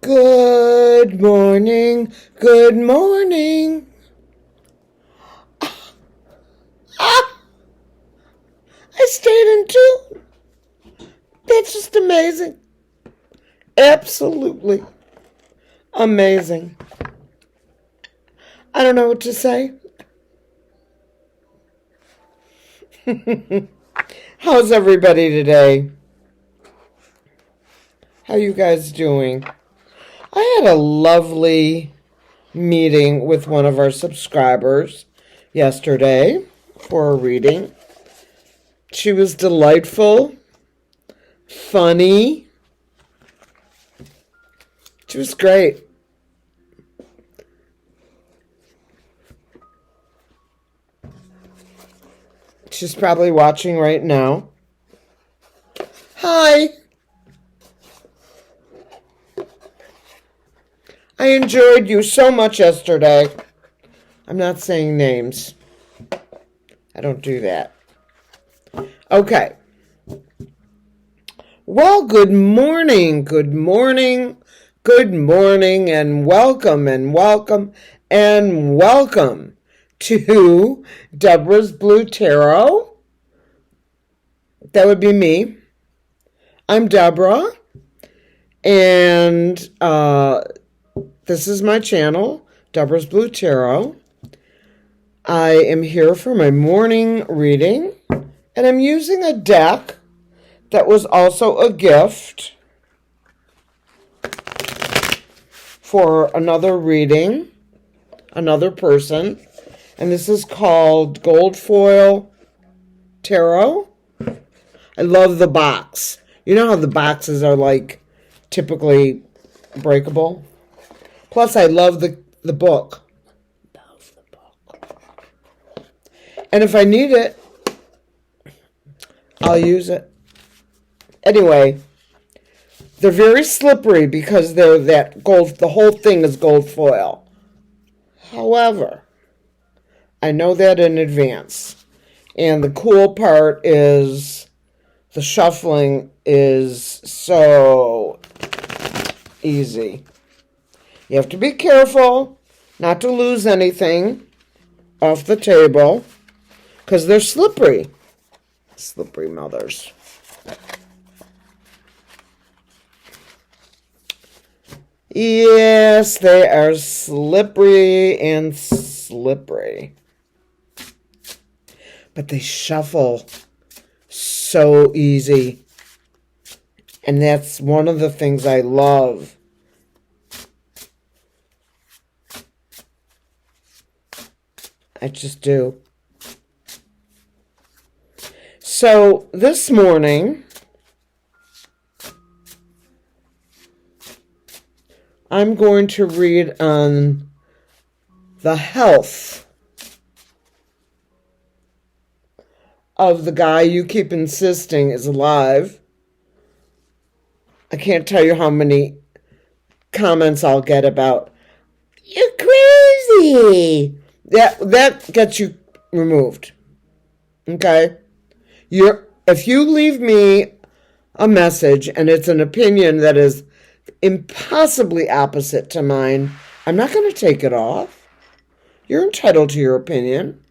Good morning, good morning. Ah, I stayed in tune. That's just amazing. Absolutely amazing. I don't know what to say. How's everybody today? How you guys doing? I had a lovely meeting with one of our subscribers yesterday for a reading. She was delightful, funny. She was great. She's probably watching right now. Hi. I enjoyed you so much yesterday. I'm not saying names. I don't do that. Okay. Well, good morning, good morning, good morning, and welcome, and welcome, and welcome to Deborah's Blue Tarot. That would be me. I'm Deborah, and this is my channel, Deborah's Blue Tarot. I am here for my morning reading, and I'm using a deck that was also a gift for another reading, another person, and this is called Gold Foil Tarot. I love the box. You know how the boxes are like typically breakable? Plus, I love the book. Love the book. And if I need it, I'll use it. Anyway, they're very slippery because they're that gold. The whole thing is gold foil. However, I know that in advance. And the cool part is the shuffling is so easy. You have to be careful not to lose anything off the table because they're slippery. Slippery mothers. Yes, they are slippery and slippery. But they shuffle so easy. And that's one of the things I love. I just do. So this morning, I'm going to read on the health of the guy you keep insisting is alive. I can't tell you how many comments I'll get about, "You're crazy." That gets you removed. Okay? If you leave me a message and it's an opinion that is impossibly opposite to mine, I'm not going to take it off. You're entitled to your opinion.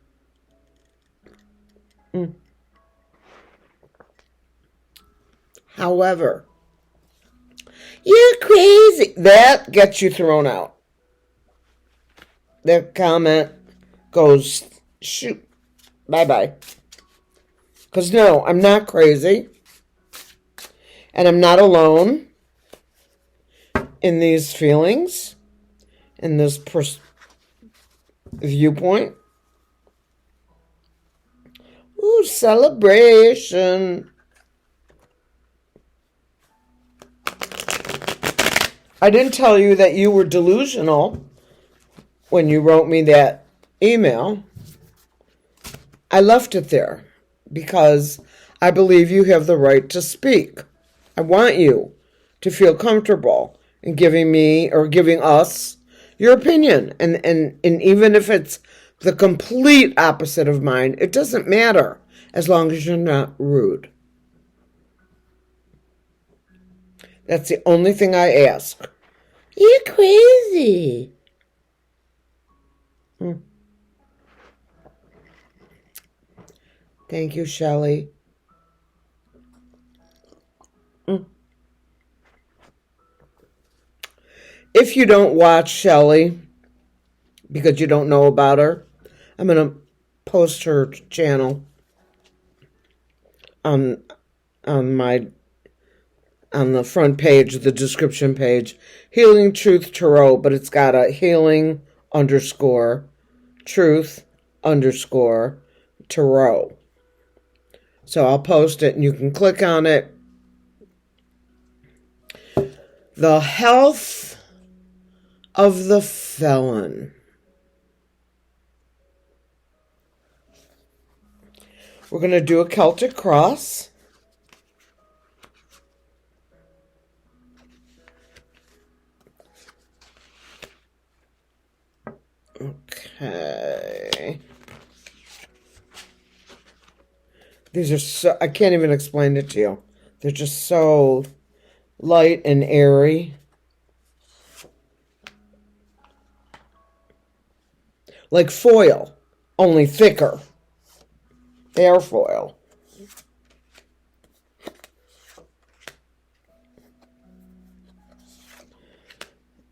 However, "You're crazy," that gets you thrown out. That comment goes, shoot, bye-bye. Because no, I'm not crazy. And I'm not alone in these feelings, in this viewpoint. Ooh, celebration. I didn't tell you that you were delusional when you wrote me that email. I left it there because I believe you have the right to speak. I want you to feel comfortable in giving me or giving us your opinion. And even if it's the complete opposite of mine, it doesn't matter as long as you're not rude. That's the only thing I ask. You're crazy. Thank you, Shelley. If you don't watch Shelley because you don't know about her, I'm going to post her channel on my on the front page, the description page, Healing Truth Tarot, but it's got a healing _ truth _ tarot. So I'll post it and you can click on it. The health of the felon. We're going to do a Celtic cross. Okay. These are so, I can't even explain it to you. They're just so light and airy. Like foil, only thicker. Air foil.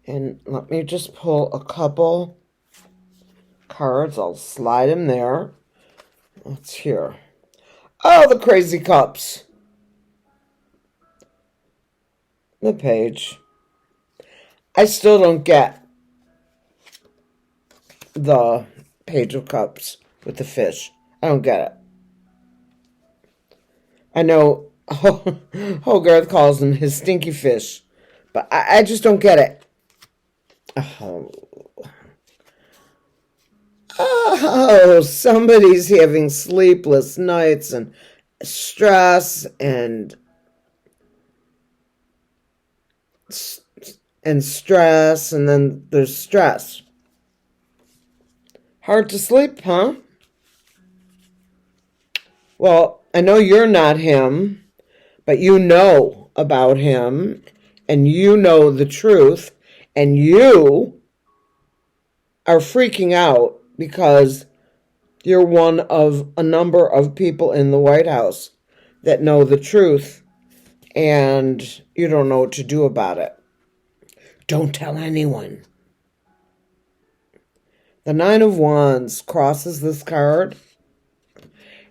And let me just pull a couple cards. I'll slide them there. Let's hear. Oh, the crazy cups. The page. I still don't get the page of cups with the fish. I don't get it. I know Hogarth calls them his stinky fish, but I just don't get it. Oh, somebody's having sleepless nights and stress and stress, and then there's stress. Hard to sleep, huh? Well, I know you're not him, but you know about him, and you know the truth, and you are freaking out because you're one of a number of people in the White House that know the truth, and you don't know what to do about it. Don't tell anyone. The Nine of Wands crosses this card,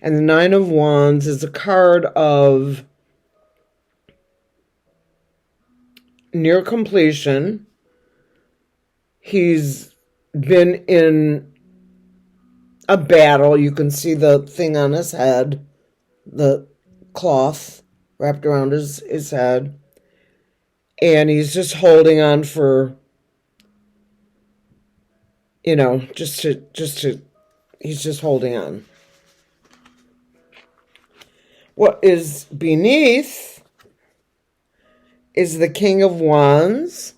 and the Nine of Wands is a card of near completion. He's been in a battle. You can see the thing on his head, the cloth wrapped around his head. And he's just holding on for, you know, he's just holding on. What is beneath is the King of Wands.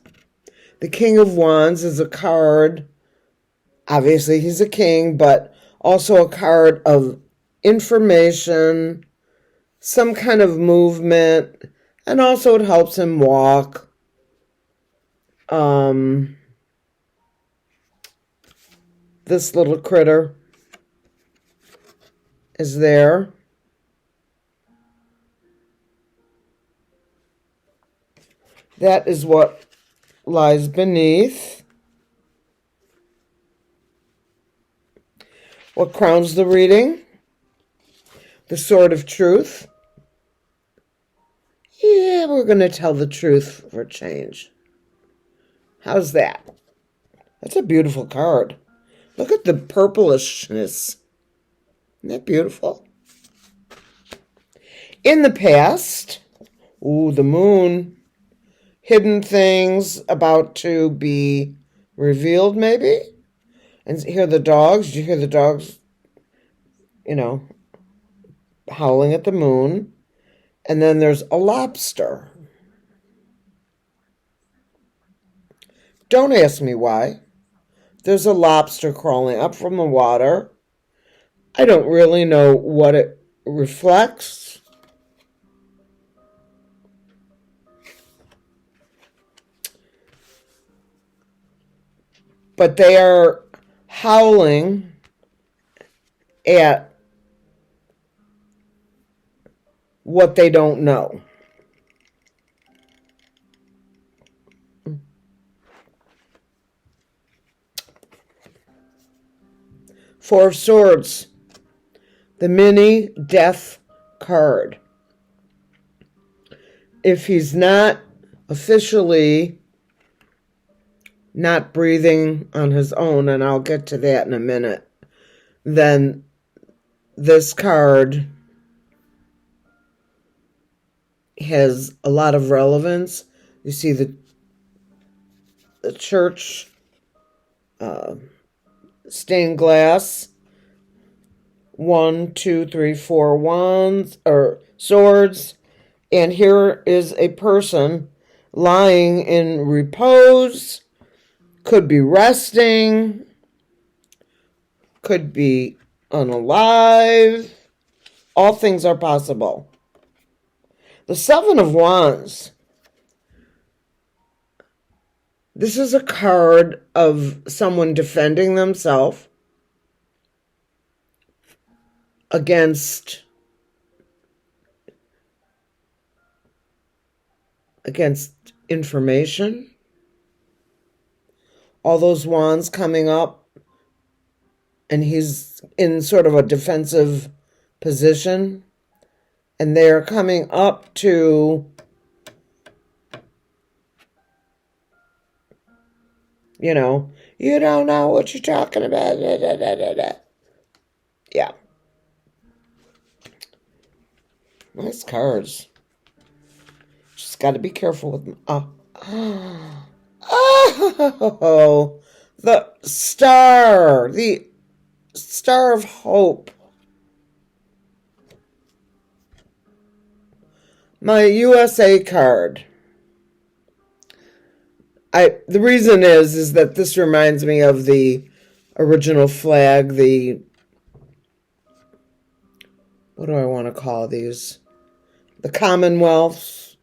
The King of Wands is a card, obviously he's a king, but also a card of information, some kind of movement, and also it helps him walk. This little critter is there. That is what lies beneath. What crowns the reading? The Sword of Truth. Yeah, we're going to tell the truth for a change. How's that? That's a beautiful card. Look at the purplishness. Isn't that beautiful? In the past, the moon. Hidden things about to be revealed, maybe? And hear the dogs. Did you hear the dogs, howling at the moon? And then there's a lobster. Don't ask me why. There's a lobster crawling up from the water. I don't really know what it reflects. but they are howling at what they don't know. Four of Swords, the mini death card. If he's not officially not breathing on his own, and I'll get to that in a minute, then this card has a lot of relevance. You see the church stained glass, 1, 2, 3, 4 wands or swords, and here is a person lying in repose, could be resting, could be unalive. All things are possible. The Seven of Wands. This is a card of someone defending themselves against information. All those wands coming up, and he's in sort of a defensive position, and they're coming up to, you don't know what you're talking about. Da, da, da, da, da. Yeah. Nice cards. Just got to be careful with them. Oh, the star of hope. My USA card. The reason is that this reminds me of the original flag, what do I want to call these? The Commonwealths.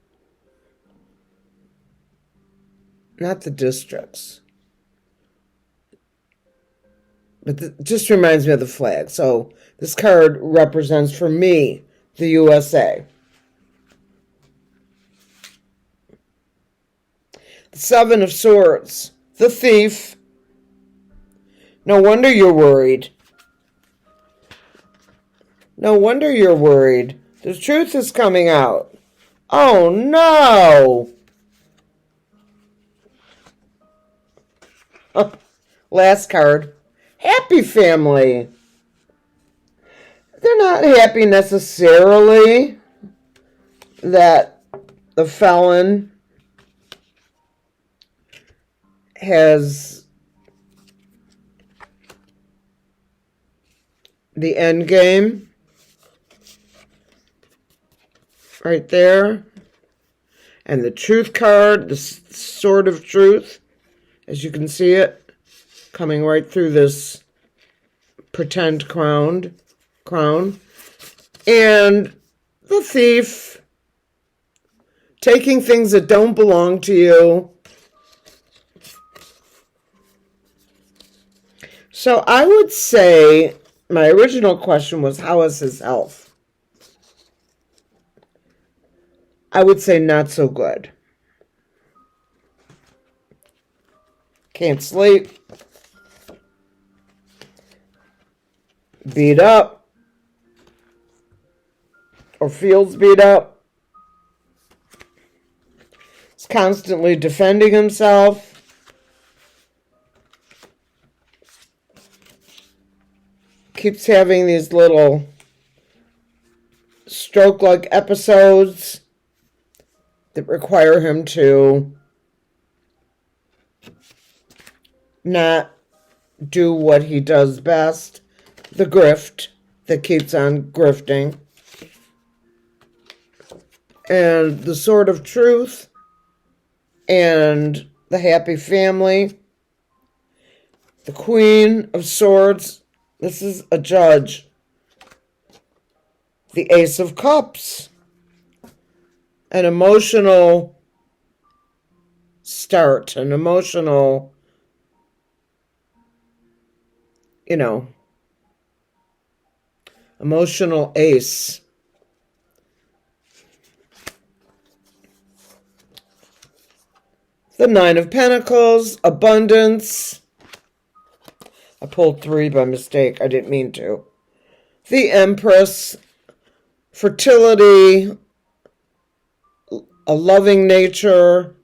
Not the districts. But it just reminds me of the flag. So this card represents, for me, the USA. The Seven of Swords. The Thief. No wonder you're worried. No wonder you're worried. The truth is coming out. Oh, no. Last card. Happy family. They're not happy necessarily that the felon has the end game right there, and the truth card, the sword of truth, as you can see it coming right through this pretend crown, and the thief taking things that don't belong to you. So I would say, my original question was, how is his health? I would say not so good. Can't sleep. Beat up. Or feels beat up. He's constantly defending himself. Keeps having these little stroke-like episodes that require him to not do what he does best, the grift that keeps on grifting. And the sword of truth and the happy family. The Queen of Swords. This is a judge. The Ace of Cups. An emotional start, an emotional you know, emotional ace. The Nine of Pentacles, abundance. I pulled 3 by mistake. I didn't mean to. The Empress, fertility, a loving nature.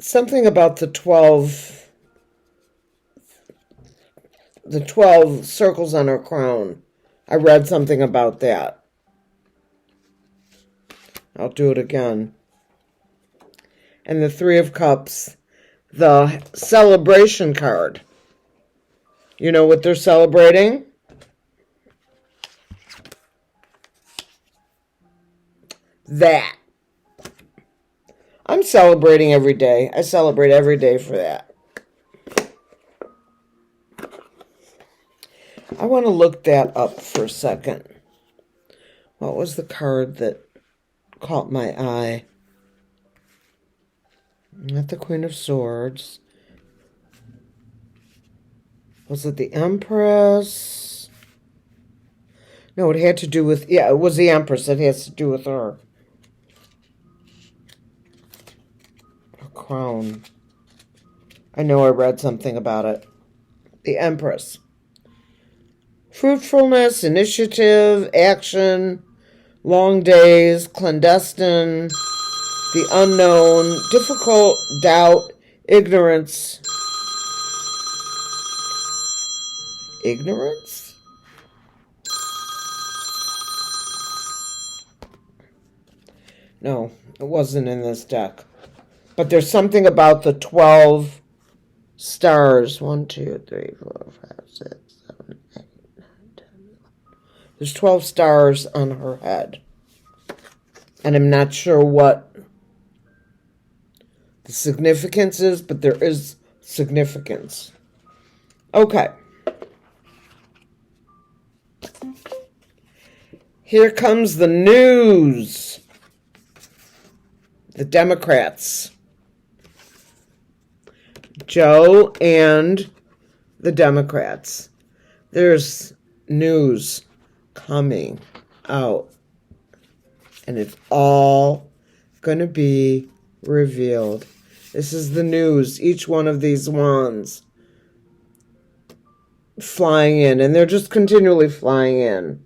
Something about the 12 circles on her crown. I read something about that. I'll do it again. And the 3 of Cups, the celebration card. You know what they're celebrating? That. I'm celebrating every day. I celebrate every day for that. I want to look that up for a second. What was the card that caught my eye? Not the Queen of Swords. Was it the Empress? No, it had to do with... Yeah, it was the Empress. It has to do with her. Her crown. I know I read something about it. The Empress. Fruitfulness, initiative, action, long days, clandestine, the unknown, difficult, doubt, ignorance. Ignorance? No, it wasn't in this deck. But there's something about the 12 stars. 1, 2, 3, 4, 5, 6, 7, 8, 9, 10, 11. There's 12 stars on her head. And I'm not sure what the significance is, but there is significance. Okay. Here comes the news. The Democrats. Joe and the Democrats. There's news coming out. And it's all going to be revealed. This is the news. Each one of these wands flying in, and they're just continually flying in,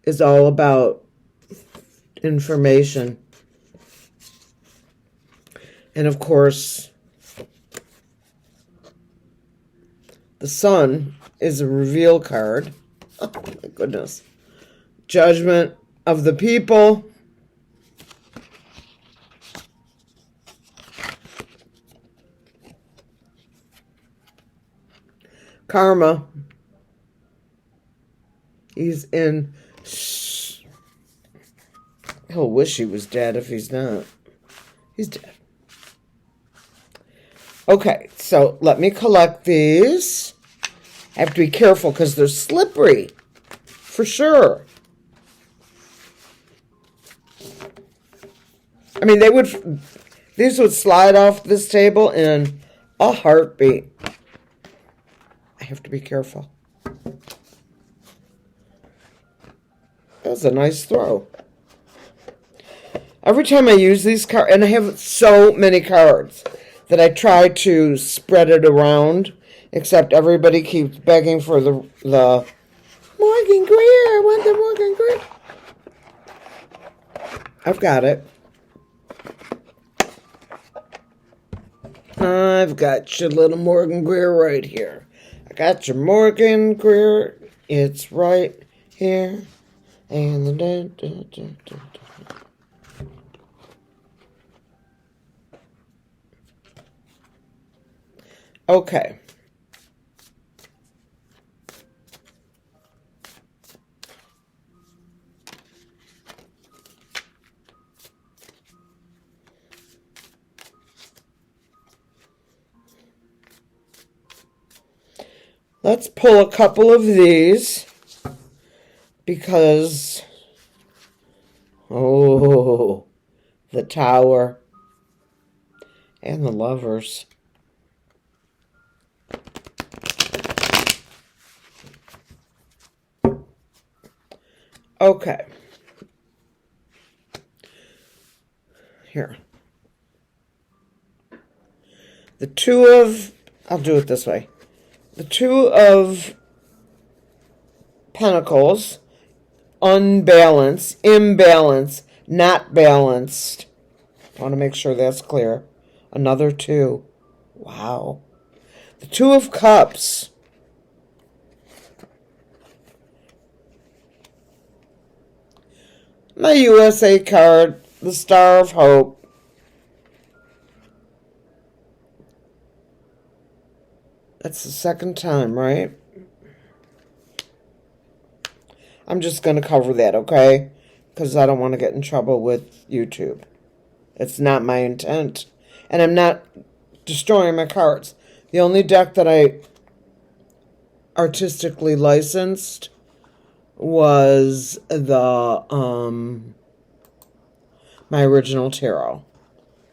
is all about information. And of course, the Sun is a reveal card. Oh my goodness. Judgment of the people. Karma. He's in. He'll wish he was dead if he's not. He's dead. Okay, so let me collect these. I have to be careful because they're slippery. For sure. I mean, these would slide off this table in a heartbeat. I have to be careful. That was a nice throw. Every time I use these cards, and I have so many cards, that I try to spread it around, except everybody keeps begging for the Morgan Greer. I want the Morgan Greer. I've got it. I've got your little Morgan Greer right here. I got your Morgan Greer. It's right here. And the okay. Let's pull a couple of these because, oh, the Tower And the Lovers. Okay. Here. The Two of... I'll do it this way. The Two of Pentacles. Unbalanced. Imbalance. Not balanced. I want to make sure that's clear. Another 2. Wow. The Two of Cups. My USA card. The Star of Hope. That's the second time, right? I'm just going to cover that, okay? Because I don't want to get in trouble with YouTube. It's not my intent. And I'm not destroying my cards. The only deck that I artistically licensed was the my original tarot.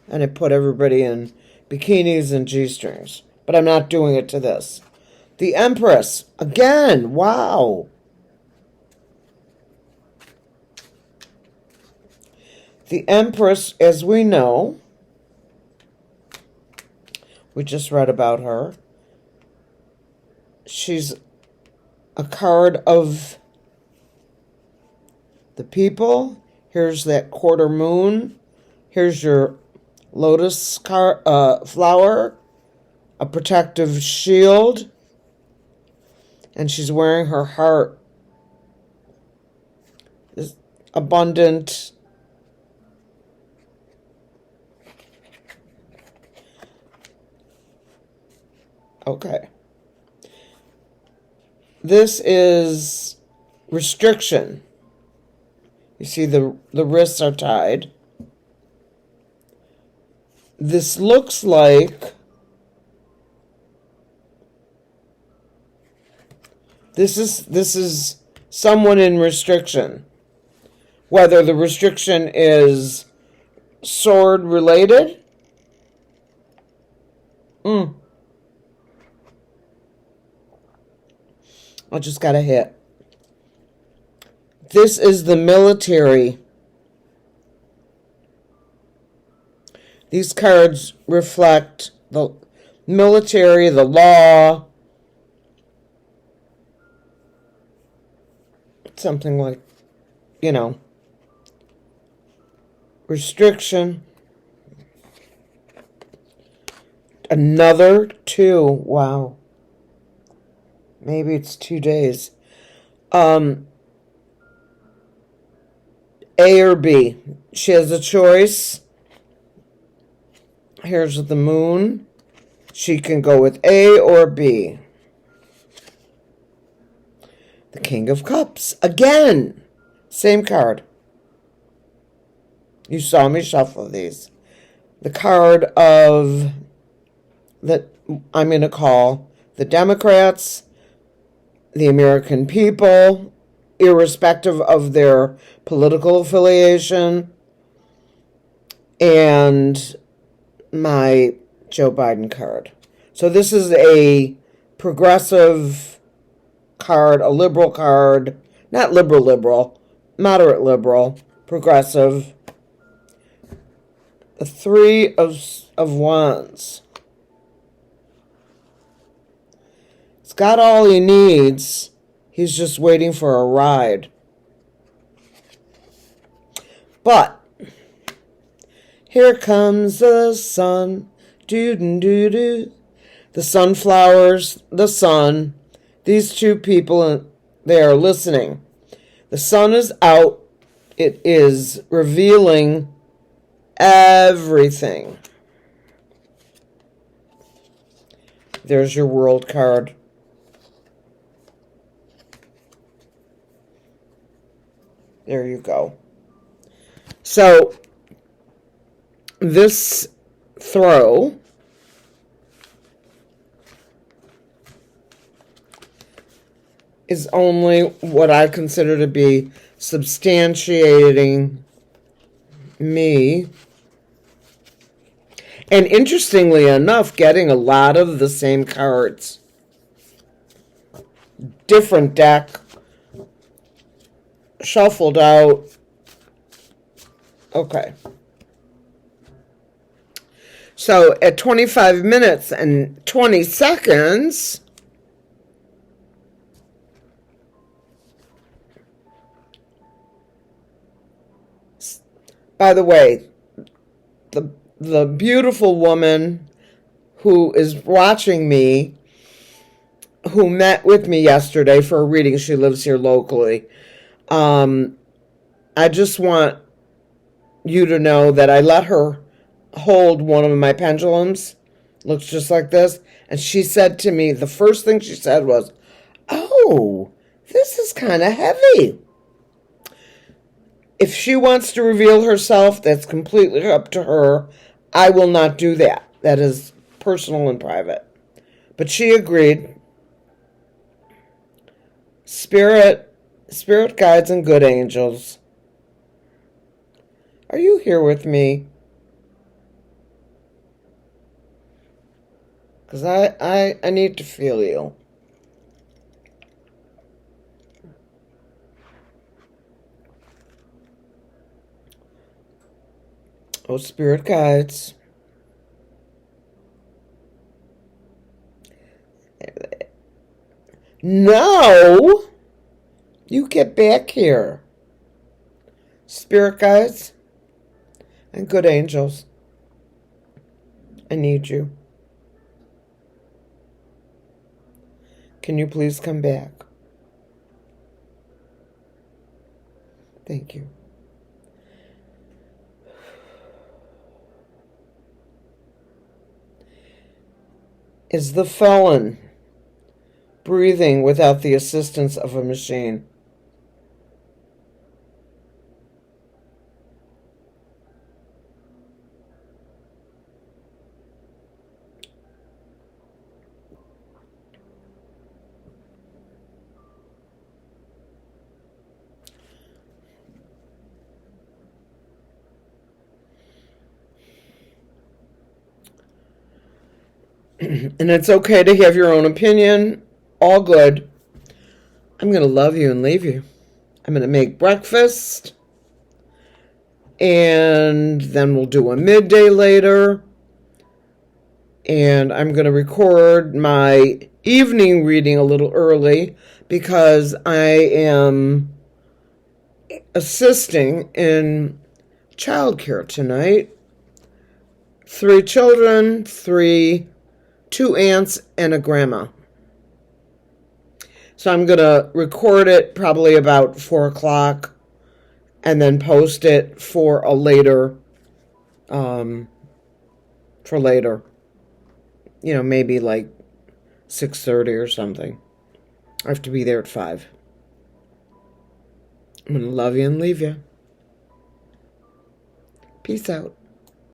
And I put everybody in bikinis and G-strings. But I'm not doing it to this. The Empress. Again. Wow. The Empress, as we know, we just read about her. She's a card of the people. Here's that quarter moon. Here's your lotus flower. A protective shield. And she's wearing her heart. This abundant. Okay. This is restriction. You see the wrists are tied. This looks like this is someone in restriction. Whether the restriction is sword related. I just got a hit. This is the military. These cards reflect the military, the law. Something like, restriction. Another 2. Wow. Maybe it's 2 days. A or B. She has a choice. Here's the moon. She can go with A or B. The King of Cups. Again. Same card. You saw me shuffle these. The card of that I'm going to call the Democrats, the American people, irrespective of their political affiliation, and my Joe Biden card. So this is a progressive card, a liberal card, not liberal, moderate liberal, progressive. The 3 of Wands. He's got all he needs. He's just waiting for a ride. But here comes the sun. Doo-doo-doo-doo. The sunflowers, the sun. These two people, they are listening. The sun is out. It is revealing everything. There's your world card. There you go. So, this throw is only what I consider to be substantiating me And interestingly enough, getting a lot of the same cards. Different deck. Shuffled out. Okay. So at 25 minutes and 20 seconds, by the way, the beautiful woman who is watching me, who met with me yesterday for a reading, she lives here locally. I just want you to know that I let her hold one of my pendulums. Looks just like this. And she said to me, the first thing she said was, "Oh, this is kind of heavy." If she wants to reveal herself, that's completely up to her. I will not do that. That is personal and private. But she agreed. Spirit guides and good angels, are you here with me? Because I need to feel you. Oh, spirit guides. No! You get back here. Spirit guides and good angels, I need you. Can you please come back? Thank you. Is the felon breathing without the assistance of a machine? And it's okay to have your own opinion. All good. I'm going to love you and leave you. I'm going to make breakfast. And then we'll do a midday later. And I'm going to record my evening reading a little early because I am assisting in childcare tonight. 3 children, 2 aunts, and a grandma. So I'm going to record it probably about 4 o'clock and then post it for a later, maybe like 6:30 or something. I have to be there at 5. I'm going to love you and leave you. Peace out.